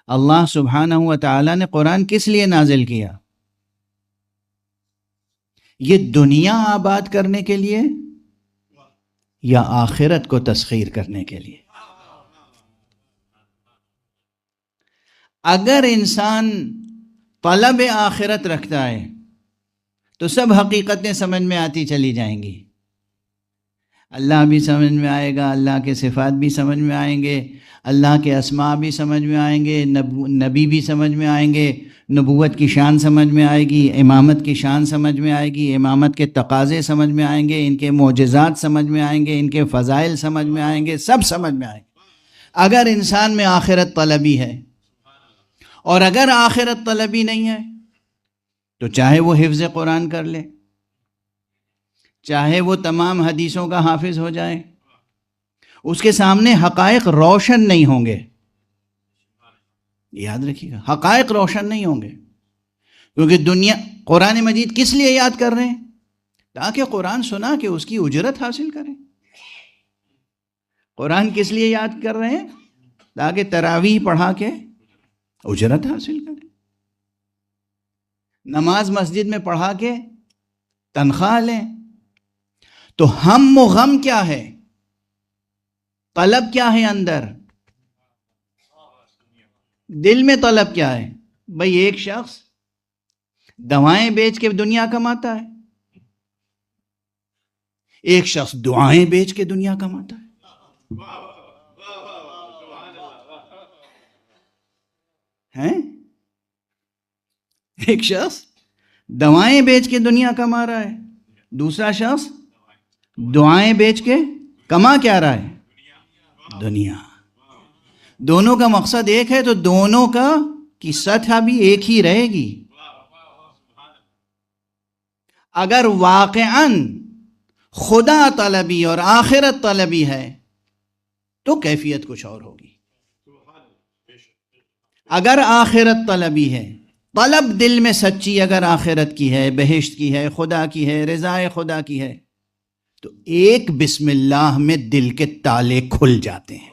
اللہ سبحانہ و تعالیٰ نے قرآن کس لیے نازل کیا؟ یہ دنیا آباد کرنے کے لیے یا آخرت کو تسخیر کرنے کے لیے؟ اگر انسان طلب آخرت رکھتا ہے تو سب حقیقتیں سمجھ میں آتی چلی جائیں گی. اللہ بھی سمجھ میں آئے گا، اللہ کے صفات بھی سمجھ میں آئیں گے، اللہ کے اسماء بھی سمجھ میں آئیں گے، نبی بھی سمجھ میں آئیں گے، نبوت کی شان سمجھ میں آئے گی، امامت کی شان سمجھ میں آئے گی، امامت کے تقاضے سمجھ میں آئیں گے، ان کے معجزات سمجھ میں آئیں گے، ان کے فضائل سمجھ میں آئیں گے، سب سمجھ میں آئیں گے اگر انسان میں آخرت طلبی ہے. اور اگر آخرت طلبی نہیں ہے تو چاہے وہ حفظ قرآن کر لے، چاہے وہ تمام حدیثوں کا حافظ ہو جائے، اس کے سامنے حقائق روشن نہیں ہوں گے. یاد رکھیے گا، حقائق روشن نہیں ہوں گے. کیونکہ قرآن مجید کس لیے یاد کر رہے ہیں؟ تاکہ قرآن سنا کہ اس کی اجرت حاصل کریں. قرآن کس لیے یاد کر رہے ہیں؟ تاکہ تراویح پڑھا کے اجرت حاصل کریں، نماز مسجد میں پڑھا کے تنخواہ لیں. تو ہم و غم کیا ہے؟ طلب کیا ہے اندر؟ دل میں طلب کیا ہے؟ بھئی ایک شخص دوائیں بیچ کے دنیا کماتا ہے، ایک شخص دعائیں بیچ کے دنیا کماتا ہے. ہیں؟ ایک شخص دوائیں بیچ کے دنیا کما رہا ہے، دوسرا شخص دعائیں بیچ کے کما کیا رہا ہے؟ دنیا. دونوں کا مقصد ایک ہے تو دونوں کی سطح بھی ایک ہی رہے گی. اگر واقعاً خدا طلبی اور آخرت طلبی ہے تو کیفیت کچھ اور ہوگی. اگر آخرت طلبی ہے، طلب دل میں سچی اگر آخرت کی ہے، بہشت کی ہے، خدا کی ہے، رضا خدا کی ہے، تو ایک بسم اللہ میں دل کے تالے کھل جاتے ہیں.